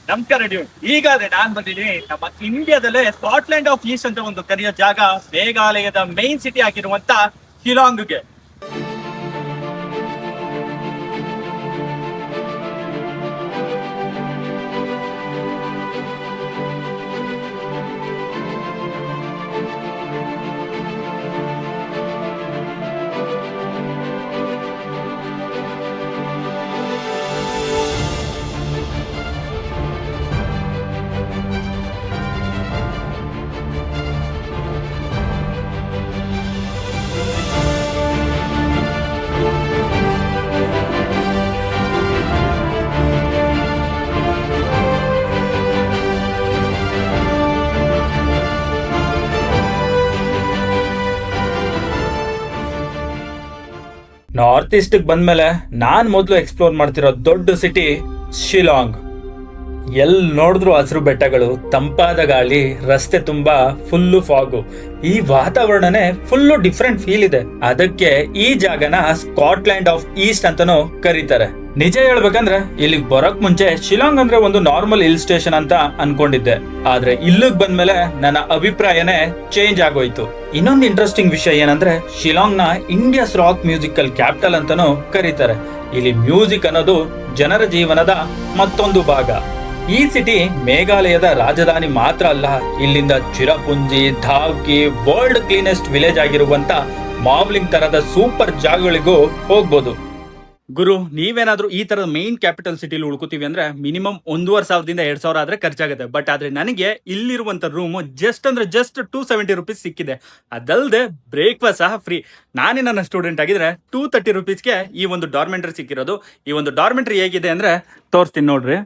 ನಮಸ್ಕಾರ ಈಗ ಅದೇ ನಾನ್ ಬಂದಿದ್ದೀನಿ ನಮ್ಮ ಇಂಡಿಯಾದಲ್ಲೇ ಸ್ಕಾಟ್ಲೆಂಡ್ ಆಫ್ ಈಸ್ಟ್ ಅಂತ ಒಂದು ಕರೆಯೋ ಜಾಗ, ಮೇಘಾಲಯದ ಮೈನ್ ಸಿಟಿ ಆಗಿರುವಂತ ಶಿಲಾಂಗ್ಗೆ. ನಾರ್ತ್ ಈಸ್ಟ್ ಬಂದ್ಮೇಲೆ ನಾನ್ ಮೊದಲು ಎಕ್ಸ್ಪ್ಲೋರ್ ಮಾಡ್ತಿರೋ ದೊಡ್ಡ ಸಿಟಿ ಶಿಲಾಂಗ್. ಎಲ್ ನೋಡಿದ್ರು ಹಸಿರು ಬೆಟ್ಟಗಳು, ತಂಪಾದ ಗಾಳಿ, ರಸ್ತೆ ತುಂಬಾ ಫುಲ್ಲು ಫಾಗು. ಈ ವಾತಾವರಣನೇ ಫುಲ್ಲು ಡಿಫ್ರೆಂಟ್ ಫೀಲ್ ಇದೆ. ಅದಕ್ಕೆ ಈ ಜಾಗನ ಸ್ಕಾಟ್ಲ್ಯಾಂಡ್ ಆಫ್ ಈಸ್ಟ್ ಅಂತಾನೂ ಕರೀತಾರೆ. ನಿಜ ಹೇಳ್ಬೇಕಂದ್ರೆ ಇಲ್ಲಿಗೆ ಬರೋಕ್ ಮುಂಚೆ ಶಿಲಾಂಗ್ ಅಂದ್ರೆ ಒಂದು ನಾರ್ಮಲ್ ಹಿಲ್ ಸ್ಟೇಷನ್ ಅಂತ ಅನ್ಕೊಂಡಿದ್ದೆ. ಆದ್ರೆ ಇಲ್ಲಿಗೆ ಬಂದ್ಮೇಲೆ ನನ್ನ ಅಭಿಪ್ರಾಯನೇ ಚೇಂಜ್ ಆಗೋಯ್ತು. ಇನ್ನೊಂದು ಇಂಟ್ರೆಸ್ಟಿಂಗ್ ವಿಷಯ ಏನಂದ್ರೆ ಶಿಲಾಂಗ್ ನ ಇಂಡಿಯಾಸ್ ರಾಕ್ ಮ್ಯೂಸಿಕಲ್ ಕ್ಯಾಪಿಟಲ್ ಅಂತಾನೂ ಕರೀತಾರೆ. ಇಲ್ಲಿ ಮ್ಯೂಸಿಕ್ ಅನ್ನೋದು ಜನರ ಜೀವನದ ಮತ್ತೊಂದು ಭಾಗ. ಈ ಸಿಟಿ ಮೇಘಾಲಯದ ರಾಜಧಾನಿ ಮಾತ್ರ ಅಲ್ಲ, ಇಲ್ಲಿಂದ ಚಿರಪುಂಜಿ, ಧಾವ್ಕಿ, ವರ್ಲ್ಡ್ ಕ್ಲೀನೆಸ್ಟ್ ವಿಲೇಜ್ ಆಗಿರುವಂತ ಮಾವ್ಲಿಂಗ್ ತರದ ಸೂಪರ್ ಜಾಗಗಳಿಗೂ ಹೋಗ್ಬೋದು. ಗುರು, ನೀವೇನಾದ್ರೂ ಈ ತರದ ಮೈನ್ ಕ್ಯಾಪಿಟಲ್ ಸಿಟಿಲಿ ಉಳ್ಕೋತೀವಿ ಅಂದ್ರೆ ಮಿನಿಮಮ್ 1,500 2,000 ಆದ್ರೆ ಖರ್ಚಾಗುತ್ತೆ. ಬಟ್ ಆದ್ರೆ ನನಗೆ ಇಲ್ಲಿರುವಂತ ರೂಮ್ ಜಸ್ಟ್ 270 ರುಪೀಸ್ ಸಿಕ್ಕಿದೆ. ಅದಲ್ಲದೆ ಬ್ರೇಕ್ಫಾಸ್ಟ್ ಸಹ ಫ್ರೀ. ನಾನೇ ನನ್ನ ಸ್ಟೂಡೆಂಟ್ ಆಗಿದ್ರೆ 230 ರುಪೀಸ್ಗೆ ಈ ಒಂದು ಡಾರ್ಮೆಂಟ್ರಿ ಸಿಕ್ಕಿರೋದು. ಈ ಒಂದು ಡಾರ್ಮೆಂಟ್ರಿ ಹೇಗಿದೆ ಅಂದ್ರೆ ತೋರಿಸ್ತೀನಿ ನೋಡ್ರಿ.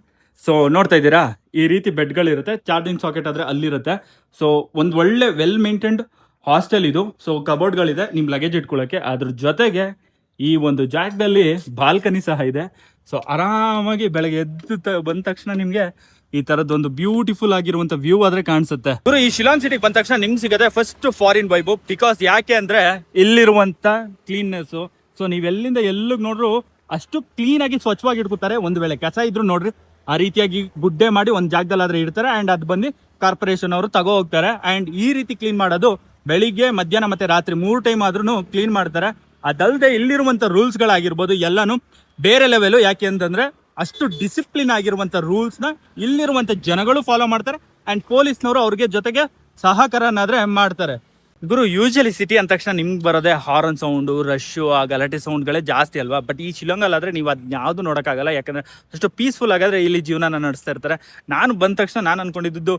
ಸೊ ನೋಡ್ತಾ ಇದ್ದೀರಾ, ಈ ರೀತಿ ಬೆಡ್ಗಳಿರುತ್ತೆ, ಚಾರ್ಜಿಂಗ್ ಸಾಕೆಟ್ ಆದ್ರೆ ಅಲ್ಲಿರುತ್ತೆ. ಸೊ ಒಂದು ಒಳ್ಳೆ ವೆಲ್ ಮೇಂಟೈನ್ಡ್ ಹಾಸ್ಟೆಲ್ ಇದು. ಸೊ ಕಬೋರ್ಡ್ಗಳಿದೆ ನಿಮ್ ಲಗೇಜ್ ಇಟ್ಕೊಳ್ಳೋಕೆ. ಅದ್ರ ಜೊತೆಗೆ ಈ ಒಂದು ಜಾಗದಲ್ಲಿ ಬಾಲ್ಕನಿ ಸಹ ಇದೆ. ಸೊ ಆರಾಮಾಗಿ ಬೆಳಗ್ಗೆ ಎದ್ದು ಬಂದ ತಕ್ಷಣ ನಿಮ್ಗೆ ಈ ತರದೊಂದು ಬ್ಯೂಟಿಫುಲ್ ಆಗಿರುವಂತ ವ್ಯೂ ಆದ್ರೆ ಕಾಣಿಸುತ್ತೆ. ಈ ಶಿಲಾಂಗ್ ಸಿಟಿಗೆ ಬಂದ ತಕ್ಷಣ ನಿಮ್ಗೆ ಸಿಗದೆ ಫಸ್ಟ್ ಫಾರಿನ್ ವೈಬ್. ಬಿಕಾಸ್ ಯಾಕೆ ಅಂದ್ರೆ ಇಲ್ಲಿರುವಂತ ಕ್ಲೀನ್ನೆಸ್. ಸೊ ನೀವೆಲ್ಲಿಂದ ಎಲ್ಲಿಗೆ ನೋಡ್ರು ಅಷ್ಟು ಕ್ಲೀನ್ ಆಗಿ ಸ್ವಚ್ಛವಾಗಿ ಇಟ್ಕೋತಾರೆ. ಒಂದು ವೇಳೆ ಕಸ ಇದ್ರು ನೋಡ್ರಿ, ಆ ರೀತಿಯಾಗಿ ಗುಡ್ಡೆ ಮಾಡಿ ಒಂದು ಜಾಗದಲ್ಲಿ ಆದ್ರೆ ಇಡ್ತಾರೆ. ಅಂಡ್ ಅದು ಬಂದು ಕಾರ್ಪೊರೇಷನ್ ಅವರು ತಗೋ ಹೋಗ್ತಾರೆ. ಅಂಡ್ ಈ ರೀತಿ ಕ್ಲೀನ್ ಮಾಡೋದು ಬೆಳಿಗ್ಗೆ, ಮಧ್ಯಾಹ್ನ ಮತ್ತೆ ರಾತ್ರಿ 3 ಟೈಮ್ ಆದ್ರೂ ಕ್ಲೀನ್ ಮಾಡ್ತಾರೆ. ಅದಲ್ಲದೆ ಇಲ್ಲಿರುವಂತ ರೂಲ್ಸ್ ಗಳಾಗಿರ್ಬೋದು ಎಲ್ಲಾನು ಬೇರೆ ಲೆವೆಲ್. ಯಾಕೆ ಅಂತಂದ್ರೆ ಅಷ್ಟು ಡಿಸಿಪ್ಲಿನ್ ಆಗಿರುವಂತ ರೂಲ್ಸ್ ನ ಇಲ್ಲಿರುವಂತ ಜನಗಳು ಫಾಲೋ ಮಾಡ್ತಾರೆ. ಅಂಡ್ ಪೊಲೀಸ್ನವರು ಅವ್ರಿಗೆ ಜೊತೆಗೆ ಸಹಕಾರನಾದ್ರೆ ಮಾಡ್ತಾರೆ. ಗುರು, ಯೂಶಲಿ ಸಿಟಿ ಅಂದ ತಕ್ಷಣ ನಿಮ್ಗೆ ಬರೋದೇ ಹಾರನ್ ಸೌಂಡು, ರಶ್ಶು, ಆ ಗಲಾಟೆ ಸೌಂಡ್ಗಳೇ ಜಾಸ್ತಿ ಅಲ್ವಾ. ಬಟ್ ಈ ಶಿಲಾಂಗಲ್ಲಿ ಆದ್ರೆ ನೀವು ಅದನ್ನ ಯಾವುದು ನೋಡೋಕ್ಕಾಗಲ್ಲ. ಯಾಕಂದ್ರೆ ಅಷ್ಟು ಪೀಸ್ಫುಲ್ ಆಗಾದ್ರೆ ಇಲ್ಲಿ ಜೀವನ ನಡೆಸ್ತಾ ಇರ್ತಾರೆ. ನಾನು ಬಂದ ತಕ್ಷಣ ನಾನು ಅನ್ಕೊಂಡಿದ್ದು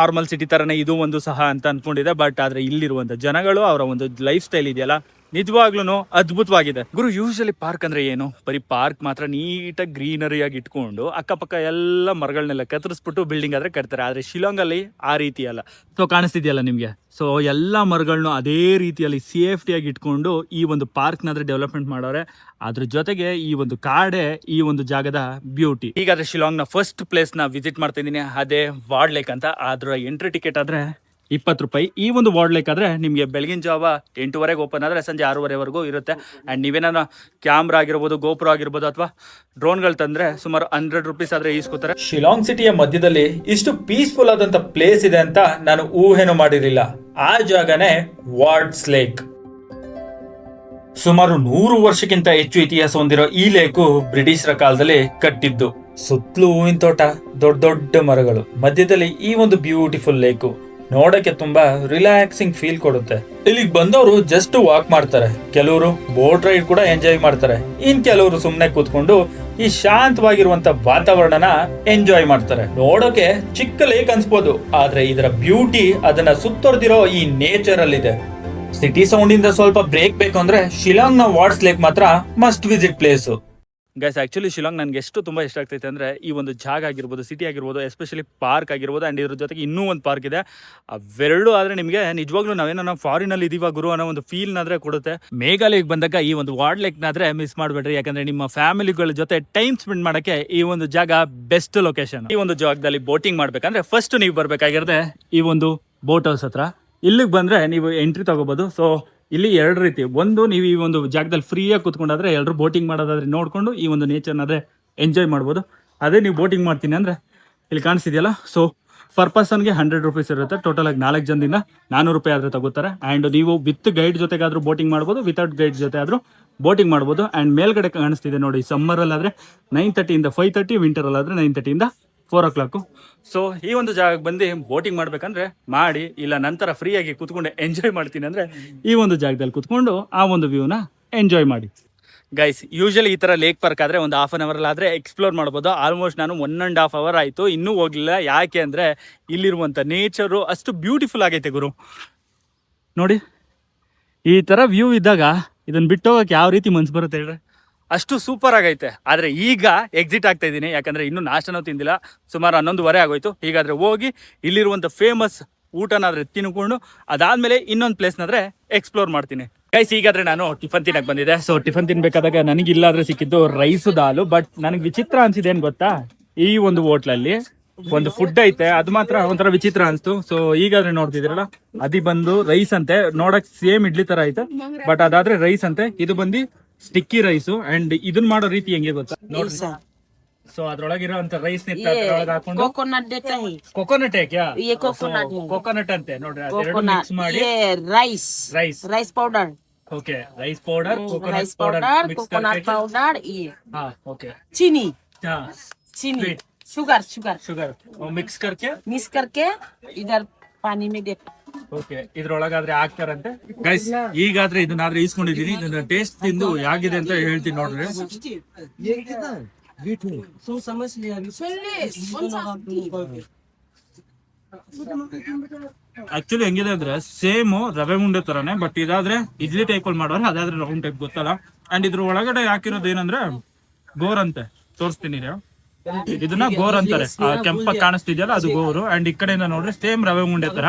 ನಾರ್ಮಲ್ ಸಿಟಿ ತರನೇ ಇದು ಒಂದು ಸಹ ಅಂತ ಅನ್ಕೊಂಡಿದ್ದೆ. ಬಟ್ ಆದ್ರೆ ಇಲ್ಲಿರುವಂತ ಜನಗಳು, ಅವರ ಒಂದು ಲೈಫ್ ಸ್ಟೈಲ್ ಇದೆಯಲ್ಲ, ನಿಜವಾಗ್ಲೂ ಅದ್ಭುತವಾಗಿದೆ. ಗುರು, ಯೂಶಲಿ ಪಾರ್ಕ್ ಅಂದ್ರೆ ಏನು? ಬರೀ ಪಾರ್ಕ್ ಮಾತ್ರ ನೀಟಾಗಿ ಗ್ರೀನರಿ ಆಗಿ ಇಟ್ಕೊಂಡು ಅಕ್ಕಪಕ್ಕ ಎಲ್ಲ ಮರಗಳನ್ನೆಲ್ಲ ಕತ್ತರಿಸ್ಬಿಟ್ಟು ಬಿಲ್ಡಿಂಗ್ ಆದ್ರೆ ಕಟ್ತಾರೆ. ಆದ್ರೆ ಶಿಲಾಂಗಲ್ಲಿ ಆ ರೀತಿ ಅಲ್ಲ. ಸೊ ಕಾಣಿಸ್ತಿದೆಯಲ್ಲ ನಿಮ್ಗೆ. ಸೊ ಎಲ್ಲ ಮರಗಳನ್ನು ಅದೇ ರೀತಿಯಲ್ಲಿ ಸೇಫ್ಟಿಯಾಗಿ ಇಟ್ಕೊಂಡು ಈ ಒಂದು ಪಾರ್ಕ್ನಾದ್ರೆ ಡೆವಲಪ್ಮೆಂಟ್ ಮಾಡೋರೆ. ಅದ್ರ ಜೊತೆಗೆ ಈ ಒಂದು ಕಾಡೆ ಈ ಒಂದು ಜಾಗದ ಬ್ಯೂಟಿ. ಈಗಾದ್ರೆ ಶಿಲಾಂಗ್ನ ಫಸ್ಟ್ ಪ್ಲೇಸ್ನ ವಿಸಿಟ್ ಮಾಡ್ತಾ ಇದ್ದೀನಿ, ಅದೇ ವಾರ್ಡ್ ಲೇಕ್ ಅಂತ. ಅದ್ರ ಎಂಟ್ರಿ ಟಿಕೆಟ್ ಆದ್ರೆ 20 ರೂಪಾಯಿ. ಈ ಒಂದು ವಾರ್ಡ್ ಲೇಕ್ ಆದ್ರೆ ನಿಮಗೆ ಬೆಳಗಿನ ಜಾವ 8:30 ಓಪನ್ ಆದ್ರೆ ಸಂಜೆ 6:30ವರೆಗೂ ಇರುತ್ತೆ. ಅಂಡ್ ನೀವೇನಾರ ಕ್ಯಾಮ್ರಾ ಆಗಿರ್ಬೋದು, ಗೋಪ್ರೋ ಆಗಿರ್ಬೋದು ಅಥವಾ ಡ್ರೋನ್ಗಳು ತಂದ್ರೆ ಸುಮಾರು 100 ರುಪೀಸ್ ಆದ್ರೆ ಈಸ್ಕೊತಾರೆ. ಶಿಲಾಂಗ್ ಸಿಟಿಯ ಮಧ್ಯದಲ್ಲಿ ಇಷ್ಟು ಪೀಸ್ಫುಲ್ ಆದಂತ ಪ್ಲೇಸ್ ಇದೆ ಅಂತ ನಾನು ಊಹೆನೂ ಮಾಡಿರಲಿಲ್ಲ. ಆ ಜಾಗನೇ ವಾರ್ಡ್ಸ್ ಲೇಕ್. ಸುಮಾರು 100 ವರ್ಷಕ್ಕಿಂತ ಹೆಚ್ಚು ಇತಿಹಾಸ ಹೊಂದಿರೋ ಈ ಲೇಕು ಬ್ರಿಟಿಷರ ಕಾಲದಲ್ಲಿ ಕಟ್ಟಿದ್ದು. ಸುತ್ತಲೂ ಹೂವಿನ ತೋಟ, ದೊಡ್ಡ ದೊಡ್ಡ ಮರಗಳು, ಮಧ್ಯದಲ್ಲಿ ಈ ಒಂದು ಬ್ಯೂಟಿಫುಲ್ ಲೇಕು ನೋಡಕ್ಕೆ ತುಂಬಾ ರಿಲ್ಯಾಕ್ಸಿಂಗ್ ಫೀಲ್ ಕೊಡುತ್ತೆ. ಇಲ್ಲಿಗೆ ಬಂದವರು ಜಸ್ಟ್ ವಾಕ್ ಮಾಡ್ತಾರೆ, ಕೆಲವರು ಬೋಟ್ ರೈಡ್ ಕೂಡ ಎಂಜಾಯ್ ಮಾಡ್ತಾರೆ, ಇನ್ ಕೆಲವರು ಸುಮ್ನೆ ಕೂತ್ಕೊಂಡು ಈ ಶಾಂತವಾಗಿರುವಂತ ವಾತಾವರಣನ ಎಂಜಾಯ್ ಮಾಡ್ತಾರೆ. ನೋಡೋಕೆ ಚಿಕ್ಕ ಲೇಕ್ ಅನ್ಸ್ಬೋದು, ಆದ್ರೆ ಇದರ ಬ್ಯೂಟಿ ಅದನ್ನ ಸುತ್ತೊರೆದಿರೋ ಈ ನೇಚರ್ ಅಲ್ಲಿ ಇದೆ. ಸಿಟಿ ಸೌಂಡ್ ಇಂದ ಸ್ವಲ್ಪ ಬ್ರೇಕ್ ಬೇಕು ಅಂದ್ರೆ ಶಿಲಾಂಗ್ ನ ವಾರ್ಡ್ಸ್ ಲೇಕ್ ಮಾತ್ರ must visit place. Guys, actually Shillong ನನಗೆ ಎಷ್ಟು ತುಂಬ ಇಷ್ಟ ಆಗ್ತೈತೆ ಅಂದರೆ ಈ ಒಂದು ಜಾಗ ಆಗಿರ್ಬೋದು, ಸಿಟಿ ಆಗಿರ್ಬೋದು, ಎಸ್ಪೆಷಲಿ ಪಾರ್ಕ್ ಆಗಿರ್ಬೋದು. ಆ್ಯಂಡ್ ಇದ್ರ ಜೊತೆಗೆ ಇನ್ನೂ ಒಂದು ಪಾರ್ಕ್ ಇದೆ. ಅವೆರಡು ಆದರೆ ನಿಮಗೆ ನಿಜವಾಗ್ಲೂ ನಾವೇನೋ ಫಾರಿನಲ್ಲಿ ಇದೀವ ಗುರು ಅನ್ನೋ ಒಂದು ಫೀಲ್ನಾದ್ರೆ ಕೊಡುತ್ತೆ. ಮೇಘಾಲಯಕ್ಕೆ ಬಂದಾಗ ಈ ಒಂದು ವಾರ್ಡ್ ಲೇಕ್ನಾದ್ರೆ ಮಿಸ್ ಮಾಡಬೇಡ್ರಿ. ಯಾಕಂದರೆ ನಿಮ್ಮ ಫ್ಯಾಮಿಲಿಗಳ ಜೊತೆ ಟೈಮ್ ಸ್ಪೆಂಡ್ ಮಾಡೋಕ್ಕೆ ಈ ಒಂದು ಜಾಗ ಬೆಸ್ಟ್ ಲೊಕೇಶನ್. ಈ ಒಂದು ಜಾಗದಲ್ಲಿ ಬೋಟಿಂಗ್ ಮಾಡಬೇಕಂದ್ರೆ ಫಸ್ಟ್ ನೀವು ಬರಬೇಕಾಗಿರುತ್ತೆ ಈ ಒಂದು ಬೋಟ್ ಹೌಸ್ ಹತ್ರ. ಇಲ್ಲಿಗೆ ಬಂದರೆ ನೀವು ಎಂಟ್ರಿ ತಗೋಬೋದು. ಸೊ ಇಲ್ಲಿ ಎರಡು ರೀತಿ. ಒಂದು, ನೀವು ಈ ಒಂದು ಜಾಗದಲ್ಲಿ ಫ್ರೀಯಾಗಿ ಕೂತ್ಕೊಂಡಾದ್ರೆ ಎಲ್ಲರೂ ಬೋಟಿಂಗ್ ಮಾಡೋದಾದ್ರೆ ನೋಡಿಕೊಂಡು ಈ ಒಂದು ನೇಚರ್ನಾದ್ರೆ ಎಂಜಾಯ್ ಮಾಡ್ಬೋದು. ಅದೇ ನೀವು ಬೋಟಿಂಗ್ ಮಾಡ್ತೀನಿ ಅಂದರೆ ಇಲ್ಲಿ ಕಾಣಿಸ್ತಿದೆಯಲ್ಲ, ಸೊ ಪರ್ ಪರ್ಸನ್ಗೆ 100 ರುಪೀಸ್ ಇರುತ್ತೆ. ಟೋಟಲ್ ಆಗಿ 4 ಜನದಿಂದ 400 ರೂಪಾಯಿ ಆದ್ರೆ ತಗೋತಾರೆ. ಆ್ಯಂಡ್ ನೀವು ವಿತ್ ಗೈಡ್ ಜೊತೆಗಾದ್ರೂ ಬೋಟಿಂಗ್ ಮಾಡ್ಬೋದು, ವಿತೌಟ್ ಗೈಡ್ ಜೊತೆ ಆದ್ರೂ ಬೋಟಿಂಗ್ ಮಾಡ್ಬೋದು. ಆ್ಯಂಡ್ ಮೇಲ್ಗಡೆ ಕಾಣಿಸ್ತಿದೆ ನೋಡಿ, ಸಮ್ಮರಲ್ಲಾದರೆ 9:30 ಇಂದ 5:30, ವಿಂಟರಲ್ಲಾದರೆ 9:30 ಇಂದ 4 o'clock. ಸೊ ಈ ಒಂದು ಜಾಗಕ್ಕೆ ಬಂದು ಬೋಟಿಂಗ್ ಮಾಡ್ಬೇಕಂದ್ರೆ ಮಾಡಿ, ಇಲ್ಲ ನಂತರ ಫ್ರೀಯಾಗಿ ಕೂತ್ಕೊಂಡು ಎಂಜಾಯ್ ಮಾಡ್ತೀನಿ ಅಂದರೆ ಈ ಒಂದು ಜಾಗದಲ್ಲಿ ಕೂತ್ಕೊಂಡು ಆ ಒಂದು ವ್ಯೂನ ಎಂಜಾಯ್ ಮಾಡಿ. ಗೈಸ್, ಯೂಶಲಿ ಈ ಥರ ಲೇಕ್ ಪಾರ್ಕ್ ಆದರೆ ಒಂದು 1/2 hour ಆದರೆ ಎಕ್ಸ್ಪ್ಲೋರ್ ಮಾಡ್ಬೋದು. ಆಲ್ಮೋಸ್ಟ್ ನಾನು 1.5 hour ಆಯಿತು, ಇನ್ನೂ ಹೋಗಲಿಲ್ಲ. ಯಾಕೆ ಅಂದರೆ ಇಲ್ಲಿರುವಂಥ ನೇಚರು ಅಷ್ಟು ಬ್ಯೂಟಿಫುಲ್ ಆಗೈತೆ ಗುರು. ನೋಡಿ, ಈ ಥರ ವ್ಯೂ ಇದ್ದಾಗ ಇದನ್ನು ಬಿಟ್ಟು ಹೋಗೋಕೆ ಯಾವ ರೀತಿ ಮನ್ಸು ಬರುತ್ತೆ ಹೇಳ್ರಿ, ಅಷ್ಟು ಸೂಪರ್ ಆಗೈತೆ. ಆದರೆ ಈಗ ಎಕ್ಸಿಟ್ ಆಗ್ತಾ ಇದ್ದೀನಿ, ಯಾಕಂದರೆ ಇನ್ನೂ ನಾಷ್ಟನೂ ತಿಂದಿಲ್ಲ, ಸುಮಾರು 11:15 ಆಗೋಯ್ತು. ಹೀಗಾದರೆ ಹೋಗಿ ಇಲ್ಲಿರುವಂಥ ಫೇಮಸ್ ಊಟನಾದರೆ ತಿನ್ಕೊಂಡು ಅದಾದಮೇಲೆ ಇನ್ನೊಂದು ಪ್ಲೇಸ್ನಾದರೆ ಎಕ್ಸ್ಪ್ಲೋರ್ ಮಾಡ್ತೀನಿ. ಗೈಸ್, ಈಗಾದರೆ ನಾನು ಟಿಫನ್ ತಿನ್ನಕ್ಕೆ ಬಂದಿದ್ದೆ. ಸೊ ಟಿಫನ್ ತಿನ್ಬೇಕಾದಾಗ ನನಗಿಲ್ಲಾದರೆ ಸಿಕ್ಕಿದ್ದು ರೈಸು ದಾಲು. ಬಟ್ ನನಗೆ ವಿಚಿತ್ರ ಅನಿಸಿದೆ ಏನು ಗೊತ್ತಾ, ಈ ಒಂದು ಹೋಟ್ಲಲ್ಲಿ ಒಂದು ಫುಡ್ ಐತೆ, ಅದು ಮಾತ್ರ ಒಂಥರ ವಿಚಿತ್ರ ಅನಿಸ್ತು. ಸೊ ಈಗಾದ್ರೆ ನೋಡ್ತಿದ್ದೀರಲ್ಲ, ಅದು ಬಂದು ರೈಸ್ ಅಂತೆ, ನೋಡಕ್ ಸೇಮ್ ಇಡ್ಲಿ ತರ ಐತೆ, ಬಟ್ ಅದಾದ್ರೆ ರೈಸ್ ಅಂತೆ. ಇದು ಬಂದು ಸ್ಟಿಕ್ಕಿ ರೈಸು. ಅಂಡ್ ಇದನ್ನ ಮಾಡೋ ರೀತಿ ಹೆಂಗೆ ಗೊತ್ತಾ ನೋಡ್ರಿ. ಸೊ ಅದ್ರೊಳಗಿರೋಂತ ರೈಸ್ ಹಾಕೊಂಡು ಕೊಕೊನಟ್ ಕೊಕೊನಟ್ ಅಂತೆ ನೋಡ್ರಿ, ಅದೆರಡು ಮಿಕ್ಸ್ ಮಾಡಿ rice rice rice powder, okay, rice powder, rice coconut powder, coconut powder, ये हाँ ओके, चीनी हाँ चीनी Sweet. Sugar sugar sugar mix करके मिक्स करके इधर पानी में दे. ಓಕೆ, ಇದ್ರೊಳಗಾದ್ರೆ ಹಾಕ್ತಾರಂತೆ. ಗೈಸ್, ಈಗಾದ್ರೆ ಇದನ್ನಾದ್ರೆ ಈಸ್ಕೊಂಡಿದೀನಿ, ಇದನ್ನ ಟೇಸ್ಟ್ ತಿಂದು ಹೇಗಿದೆ ಅಂತ ಹೇಳ್ತೀನಿ ನೋಡ್ರಿ. ಆಕ್ಚುಲಿ ಹೆಂಗಿದೆ ಅಂದ್ರೆ ಸೇಮ್ ರವೆ ಉಂಡೆ ತರಾನೇ, ಬಟ್ ಇದಾದ್ರೆ ಇಡ್ಲಿ ಟೈಪ್ ಅಲ್ಲಿ ಮಾಡೋರು, ಅದಾದ್ರೆ ರೌಂಡ್ ಟೈಪ್ ಗೊತ್ತಲ್ಲ. ಅಂಡ್ ಇದ್ರ ಒಳಗಡೆ ಹಾಕಿರೋದು ಏನಂದ್ರೆ ಗೋರ್ ಅಂತೆ, ತೋರಿಸ್ತೀನಿ ರೀ. ಇದನ್ನ ಗೋರ್ ಅಂತಾರೆ, ಕೆಂಪ ಕಾಣಿಸ್ತಿದ್ಯಲ್ಲ ಅದು ಗೋರು. ಅಂಡ್ ಈ ಕಡೆಯಿಂದ ನೋಡ್ರಿ ಸೇಮ್ ರವೆ ಉಂಡೆ ತರ.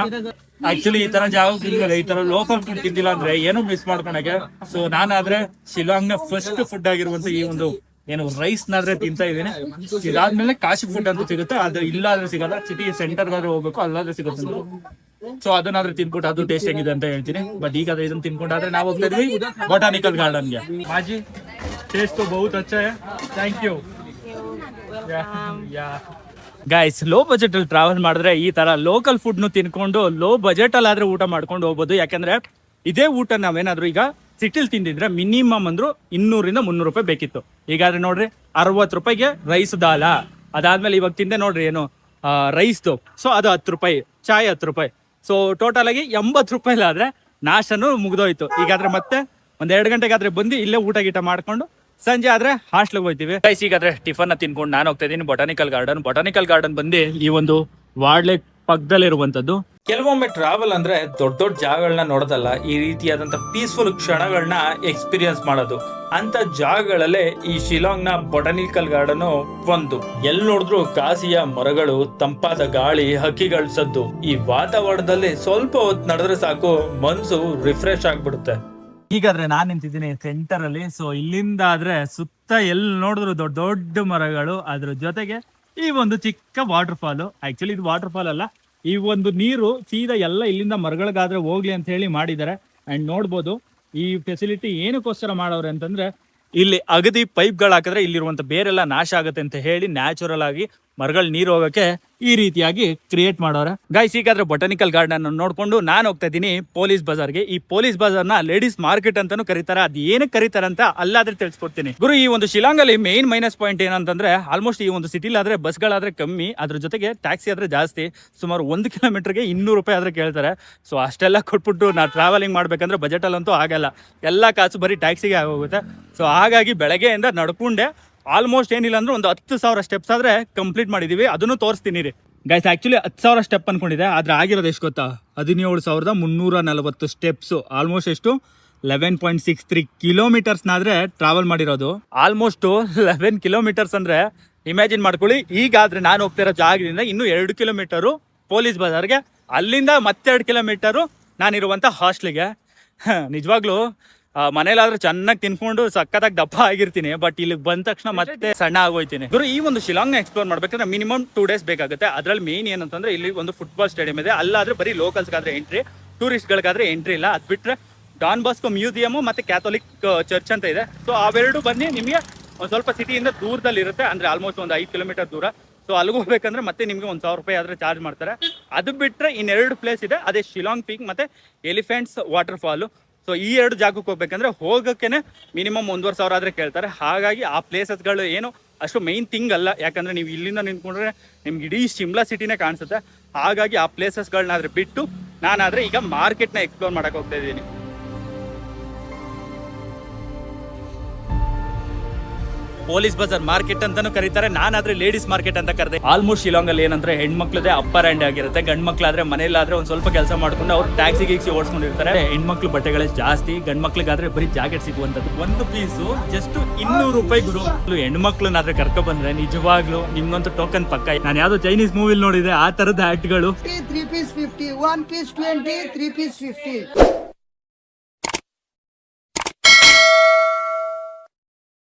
ಆಕ್ಚುಲಿ ಈ ತರ ಜಾಗ ತಿಂದಿಲ್ಲ, ಈ ತರ ಲೋಕಲ್ ಫುಡ್ ತಿಂದಿಲ್ಲ ಅಂದ್ರೆ ಏನು ಮಿಸ್ ಮಾಡ್ಕೊಳಗೆ. ಸೊ ನಾನಾದ್ರೆ ಶಿಲಾಂಗ್ ನ ಫಸ್ಟ್ ಫುಡ್ ಆಗಿರುವಂತ ಈ ಒಂದು ಏನು ರೈಸ್ ನಾದ್ರೆ ತಿಂತಾ ಇದೀನಿ. ಇದಾದ್ಮೇಲೆ ಕಾಶಿ ಫುಡ್ ಅಂತ ಸಿಗುತ್ತೆ, ಅದು ಇಲ್ಲಾದ್ರೆ ಸಿಗಲ್ಲ. ಸಿಟಿ ಸೆಂಟರ್ ಗಾದ್ರೆ ಹೋಗ್ಬೇಕು, ಅಲ್ಲಾದ್ರೆ ಸಿಗುತ್ತೆ. ಸೊ ಅದನ್ನಾದ್ರೆ ತಿನ್ಬಿಟ್ಟು ಅದು ಟೇಸ್ಟ್ ಹೆಂಗಿದೆ ಅಂತ ಹೇಳ್ತೀನಿ. ಬಟ್ ಈಗ ಇದನ್ನ ತಿನ್ಕೊಂಡಾದ್ರೆ ನಾವು ಹೋಗ್ತಾ ಇದೀವಿ ಬೊಟಾನಿಕಲ್ ಗಾರ್ಡನ್ಗೆ. ಮಾಜಿ, ಟೇಸ್ಟ್ ಬಹುತ್ ಅಚ್ಚಾ ಹೈ, thank you. Guys, low budget ಅಲ್ಲಿ ಟ್ರಾವೆಲ್ ಮಾಡಿದ್ರೆ ಈ ತರ ಲೋಕಲ್ ಫುಡ್ ನು ತಿನ್ಕೊಂಡು ಲೋ ಬಜೆಟ್ ಅಲ್ಲಿ ಆದ್ರೆ ಊಟ ಮಾಡ್ಕೊಂಡು ಹೋಗ್ಬೋದು. ಯಾಕಂದ್ರೆ ಇದೇ ಊಟ ನಾವೇನಾದ್ರೂ ಈಗ ಸಿಟಿಲ್ ತಿಂದಿದ್ರೆ ಮಿನಿಮಮ್ ಅಂದ್ರು 200 ಇಂದ 300 ರೂಪಾಯಿ ಬೇಕಿತ್ತು. ಈಗಾದ್ರೆ ನೋಡ್ರಿ 60 ರೂಪಾಯಿಗೆ ರೈಸ್ ದಾಲ. ಅದಾದ್ಮೇಲೆ ಇವಾಗ ತಿಂದೆ ನೋಡ್ರಿ ಏನು ರೈಸ್ದು, ಸೊ ಅದು 10 ರೂಪಾಯಿ, ಚಾಯ್ 10 ರೂಪಾಯಿ. ಸೊ ಟೋಟಲ್ ಆಗಿ 80 ರೂಪಾಯಿ ಆದ್ರೆ ನಾಷ್ಟನು ಮುಗ್ದೋಯ್ತು. ಈಗಾದ್ರೆ ಮತ್ತೆ ಒಂದ್ 2 ಗಂಟೆಗಾದ್ರೆ ಬಂದು ಇಲ್ಲೇ ಊಟ ಗೀಟ ಮಾಡ್ಕೊಂಡು ಸಂಜೆ ಆದ್ರೆ ಹಾಸ್ಟ್ಲಿಗೆ ಹೋಗ್ತೀವಿ. ಗೈಸ್, ಈಗಾದ್ರೆ ಟಿಫನ್ ತಿನ್ಕೊಂಡು ನಾನು ಹೋಗ್ತಾ ಇದೀನಿ ಬೊಟಾನಿಕಲ್ ಗಾರ್ಡನ್. ಬೊಟಾನಿಕಲ್ ಗಾರ್ಡನ್ ಬಂದು ಈ ಒಂದು ವಾರ್ಡ್ ಪಕ್ಕದಲ್ಲಿರುವಂತದ್ದು. ಕೆಲವೊಮ್ಮೆ ಟ್ರಾವೆಲ್ ಅಂದ್ರೆ ದೊಡ್ಡ ದೊಡ್ಡ ಜಾಗಗಳನ್ನ ನೋಡೋದಲ್ಲ, ಈ ರೀತಿಯಾದಂತ ಪೀಸ್ಫುಲ್ ಕ್ಷಣಗಳನ್ನ ಎಕ್ಸ್ಪೀರಿಯನ್ಸ್ ಮಾಡೋದು. ಅಂತ ಜಾಗಗಳಲ್ಲೇ ಈ ಶಿಲಾಂಗ್ ನ ಬೊಟಾನಿಕಲ್ ಗಾರ್ಡನ್ ಒಂದು. ಎಲ್ಲಿ ನೋಡಿದ್ರು ಕಾಸಿಯ ಮರಗಳು, ತಂಪಾದ ಗಾಳಿ, ಹಕ್ಕಿಗಳ ಸದ್ದು. ಈ ವಾತಾವರಣದಲ್ಲಿ ಸ್ವಲ್ಪ ಹೊತ್ತು ನಡೆದ್ರೆ ಸಾಕು, ಮನ್ಸು ರಿಫ್ರೆಶ್ ಆಗ್ಬಿಡುತ್ತೆ. ಈಗಾದ್ರೆ ನಾನ್ ನಿಂತಿದ್ದೀನಿ ಸೆಂಟರ್ ಅಲ್ಲಿ. ಸೊ ಇಲ್ಲಿಂದ ಆದ್ರೆ ಸುತ್ತ ಎಲ್ಲಿ ನೋಡಿದ್ರು ದೊಡ್ಡ ದೊಡ್ಡ ಮರಗಳು, ಅದ್ರ ಜೊತೆಗೆ ಈ ಒಂದು ಚಿಕ್ಕ ವಾಟರ್ ಫಾಲ್. ಆಕ್ಚುಲಿ ಇದು ವಾಟರ್ ಫಾಲ್ ಅಲ್ಲ, ಈ ಒಂದು ನೀರು ಸೀದಾ ಎಲ್ಲ ಇಲ್ಲಿಂದ ಮರಗಳಿಗಾದ್ರೆ ಹೋಗ್ಲಿ ಅಂತ ಹೇಳಿ ಮಾಡಿದ್ದಾರೆ. ಅಂಡ್ ನೋಡ್ಬೋದು ಈ ಫೆಸಿಲಿಟಿ ಏನಕ್ಕೋಸ್ಕರ ಮಾಡವ್ರೆ ಅಂತಂದ್ರೆ, ಇಲ್ಲಿ ಅಗದಿ ಪೈಪ್ಗಳು ಹಾಕಿದ್ರೆ ಇಲ್ಲಿರುವಂತ ಬೇರೆಲ್ಲ ನಾಶ ಆಗುತ್ತೆ ಅಂತ ಹೇಳಿ ನ್ಯಾಚುರಲ್ ಆಗಿ ಮರಗಳು ನೀರು ಹೋಗಕ್ಕೆ ಈ ರೀತಿಯಾಗಿ ಕ್ರಿಯೇಟ್ ಮಾಡೋರೆ. ಗೈಸ್, ಈಗಾದ್ರೆ ಬೊಟಾನಿಕಲ್ ಗಾರ್ಡನ್ ನೋಡ್ಕೊಂಡು ನಾನು ಹೋಗ್ತಾ ಇದ್ದೀನಿ ಪೊಲೀಸ್ ಬಜಾರ್ಗೆ. ಈ ಪೊಲೀಸ್ ಬಜಾರ್ನ ಲೇಡೀಸ್ ಮಾರ್ಕೆಟ್ ಅಂತಾನು ಕರೀತಾರೆ. ಅದು ಏನಕ್ಕೆ ಕರೀತಾರೆ ಅಂತ ಅಲ್ಲಾದ್ರೆ ತಿಳಿಸ್ಕೊಡ್ತೀನಿ ಗುರು. ಈ ಒಂದು ಶಿಲಾಂಗ್ ಅಲ್ಲಿ ಮೇನ್ ಮೈನಸ್ ಪಾಯಿಂಟ್ ಏನಂತಂದ್ರೆ, ಆಲ್ಮೋಸ್ಟ್ ಈ ಒಂದು ಸಿಟಿಲಿ ಆದ್ರೆ ಬಸ್ಗಳಾದ್ರೆ ಕಮ್ಮಿ, ಅದ್ರ ಜೊತೆಗೆ ಟ್ಯಾಕ್ಸಿ ಆದ್ರೆ ಜಾಸ್ತಿ. ಸುಮಾರು 1 ಕಿಲೋಮೀಟರ್ಗೆ 200 ರೂಪಾಯಿ ಆದ್ರೆ ಕೇಳ್ತಾರೆ. ಸೊ ಅಷ್ಟೆಲ್ಲ ಕೊಟ್ಬಿಟ್ಟು ನಾವು ಟ್ರಾವೆಲಿಂಗ್ ಮಾಡ್ಬೇಕಂದ್ರೆ ಬಜೆಟ್ ಅಲ್ಲಂತೂ ಆಗಲ್ಲ, ಎಲ್ಲ ಕಾಸು ಬರೀ ಟ್ಯಾಕ್ಸಿಗೆ ಆಗೋಗುತ್ತೆ. ಸೊ ಹಾಗಾಗಿ ಬೆಳಗ್ಗೆಯಿಂದ ನಡ್ಕೊಂಡೆ ಆಲ್ಮೋಸ್ಟ್ ಏನಿಲ್ಲ ಅಂದ್ರೆ ಒಂದು 10,000 ಸ್ಟೆಪ್ಸ್ ಆದ್ರೆ ಕಂಪ್ಲೀಟ್ ಮಾಡಿದೀವಿ. ಅದನ್ನು ತೋರಿಸ್ತೀನಿ ರೀ. ಗೈಸ್, ಆಕ್ಚುಲಿ 10,000 ಸ್ಟೆಪ್ ಅನ್ಕೊಂಡಿದೆ, ಆದ್ರೆ ಆಗಿರೋದು ಎಷ್ಟು ಗೊತ್ತಾ, 17,340 ಸ್ಟೆಪ್ಸ್. ಆಲ್ಮೋಸ್ಟ್ ಎಷ್ಟು 11.63 ಕಿಲೋಮೀಟರ್ಸ್ನಾದ್ರೆ ಟ್ರಾವೆಲ್ ಮಾಡಿರೋದು. ಆಲ್ಮೋಸ್ಟ್ 11 ಕಿಲೋಮೀಟರ್ಸ್ ಅಂದ್ರೆ ಇಮ್ಯಾಜಿನ್ ಮಾಡ್ಕೊಳ್ಳಿ. ಈಗಾದ್ರೆ ನಾನು ಹೋಗ್ತಿರೋ ಜಾಗದಿಂದ ಇನ್ನು 2 ಕಿಲೋಮೀಟರು ಪೊಲೀಸ್ ಬಜಾರ್ಗೆ, ಅಲ್ಲಿಂದ ಮತ್ತೆ 2 ಕಿಲೋಮೀಟರು ನಾನಿರುವಂತ ಹಾಸ್ಟ್ಲಿಗೆ. ನಿಜವಾಗ್ಲೂ ಮನೇಲಾದ್ರೆ ಚೆನ್ನಾಗಿ ತಿನ್ಕೊಂಡು ಸಕ್ಕತ್ತಾಗಿ ದಪ್ಪ ಆಗಿರ್ತೀನಿ, ಬಟ್ ಇಲ್ಲಿ ಬಂದ ತಕ್ಷಣ ಮತ್ತೆ ಸಣ್ಣ ಆಗೋಯ್ತೀನಿ ಗುರು. ಈ ಒಂದು ಶಿಲಾಂಗ್ ನ ಎಕ್ಸ್ಪ್ಲೋರ್ ಮಾಡ್ಬೇಕಂದ್ರೆ ಮಿನಿಮಮ್ 2 ಡೇಸ್ ಬೇಕಾಗುತ್ತೆ. ಅದ್ರಲ್ಲಿ ಮೇನ್ ಏನಂತಂದ್ರೆ ಇಲ್ಲಿ ಒಂದು ಫುಟ್ಬಾಲ್ ಸ್ಟೇಡಿಯಂ ಇದೆ, ಅಲ್ಲಾದ್ರೆ ಬರೀ ಲೋಕಲ್ಸ್ಗಾದ್ರೆ ಎಂಟ್ರಿ, ಟೂರಿಸ್ಟ್ ಗಳಿಗಾದ್ರೆ ಎಂಟ್ರಿ ಇಲ್ಲ. ಅದ್ ಬಿಟ್ರೆ ಡಾನ್ ಬಾಸ್ಕೋ ಮ್ಯೂಸಿಯಂ ಮತ್ತೆ ಕ್ಯಾಥೋಲಿಕ್ ಚರ್ಚ್ ಅಂತ ಇದೆ. ಸೊ ಅವೆರಡು ಬನ್ನಿ ನಿಮಗೆ ಒಂದ್ ಸ್ವಲ್ಪ ಸಿಟಿಯಿಂದ ದೂರದಲ್ಲಿ ಇರುತ್ತೆ, ಅಂದ್ರೆ ಆಲ್ಮೋಸ್ಟ್ ಒಂದು 5 ಕಿಲೋಮೀಟರ್ ದೂರ. ಸೊ ಅಲ್ಲಿಗೆ ಹೋಗ್ಬೇಕಂದ್ರೆ ಮತ್ತೆ ನಿಮಗೆ 1,000 ರೂಪಾಯಿ ಆದ್ರೆ ಚಾರ್ಜ್ ಮಾಡ್ತಾರೆ. ಅದು ಬಿಟ್ಟರೆ ಇನ್ನೆರಡು ಪ್ಲೇಸ್ ಇದೆ, ಅದೇ ಶಿಲಾಂಗ್ ಪೀಕ್ ಮತ್ತೆ ಎಲಿಫೆಂಟ್ಸ್ ವಾಟರ್ ಫಾಲು. ಸೊ ಈ 2 ಜಾಗಕ್ಕೆ ಹೋಗ್ಬೇಕಂದ್ರೆ ಹೋಗೋಕ್ಕೇನೆ ಮಿನಿಮಮ್ 1,500 ಆದ್ರೆ ಕೇಳ್ತಾರೆ. ಹಾಗಾಗಿ ಆ ಪ್ಲೇಸಸ್ಗಳು ಏನು ಅಷ್ಟು ಮೈನ್ ಥಿಂಗ್ ಅಲ್ಲ, ಯಾಕಂದ್ರೆ ನೀವು ಇಲ್ಲಿಂದ ನಿಂತ್ಕೊಂಡ್ರೆ ನಿಮ್ಗೆ ಇಡೀ ಶಿಮ್ಲಾ ಸಿಟಿನೇ ಕಾಣಿಸುತ್ತೆ. ಹಾಗಾಗಿ ಆ ಪ್ಲೇಸಸ್ಗಳನ್ನಾದ್ರೆ ಬಿಟ್ಟು ನಾನಾದ್ರೆ ಈಗ ಮಾರ್ಕೆಟ್ನ ಎಕ್ಸ್ಪ್ಲೋರ್ ಮಾಡಕ್ಕೆ ಹೋಗ್ತಾ ಇದ್ದೀನಿ. ಪೊಲೀಸ್ ಬಜಾರ್ ಮಾರ್ಕೆಟ್ ಅಂತಾನು ಕರೀತಾರೆ, ನಾನಾದ್ರೆ ಲೇಡೀಸ್ ಮಾರ್ಕೆಟ್ ಅಂತ ಕರೆದೆ. ಆಲ್ಮೋಸ್ಟ್ ಶಿಲಾಂಗ್ ಅಲ್ಲಿ ಏನಂದ್ರೆ ಹೆಣ್ಮಕ್ಳದೇ ಅಪ್ಪರ್ ಹ್ಯಾಂಡ್ ಆಗಿರುತ್ತೆ. ಗಂಡ್ ಮಕ್ಳಾದ್ರೆ ಮನೇಲಾದ್ರೆ ಒಂದ್ ಸ್ವಲ್ಪ ಕೆಲಸ ಮಾಡ್ಕೊಂಡು ಅವ್ರು ಟ್ಯಾಕ್ಸಿ ಗೀಕ್ಸಿ ಓಡಿಸ್ಕೊಂಡಿರ್ತಾರೆ. ಹೆಣ್ಮಕ್ಳು ಬಟ್ಟೆಗಳೇ ಜಾಸ್ತಿ, ಗಂಡ್ ಮಕ್ಳಿಗಾದ್ರೆ ಬರೀ ಜಾಕೆಟ್ ಸಿಗುವಂತದ್ದು. ಒಂದು ಪೀಸು ಜಸ್ಟ್ 200 ರೂಪಾಯಿ ಗುರು. ಹೆಣ್ಮಕ್ಳನ್ನಾದ್ರೆ ಕರ್ಕೊ ಬಂದ್ರೆ ನಿಜವಾಗ್ಲು ನಿಮ್ಗಂತೂ ಟೋಕನ್ ಪಕ್ಕ. ನಾನು ಯಾವ್ದೋ ಚೈನೀಸ್ ಮೂವಿಲ್ ನೋಡಿದೆ ಆ ತರದ ಹ್ಯಾಟ್ಗಳು. 3 piece 50, 1 piece 20, 3 piece 50.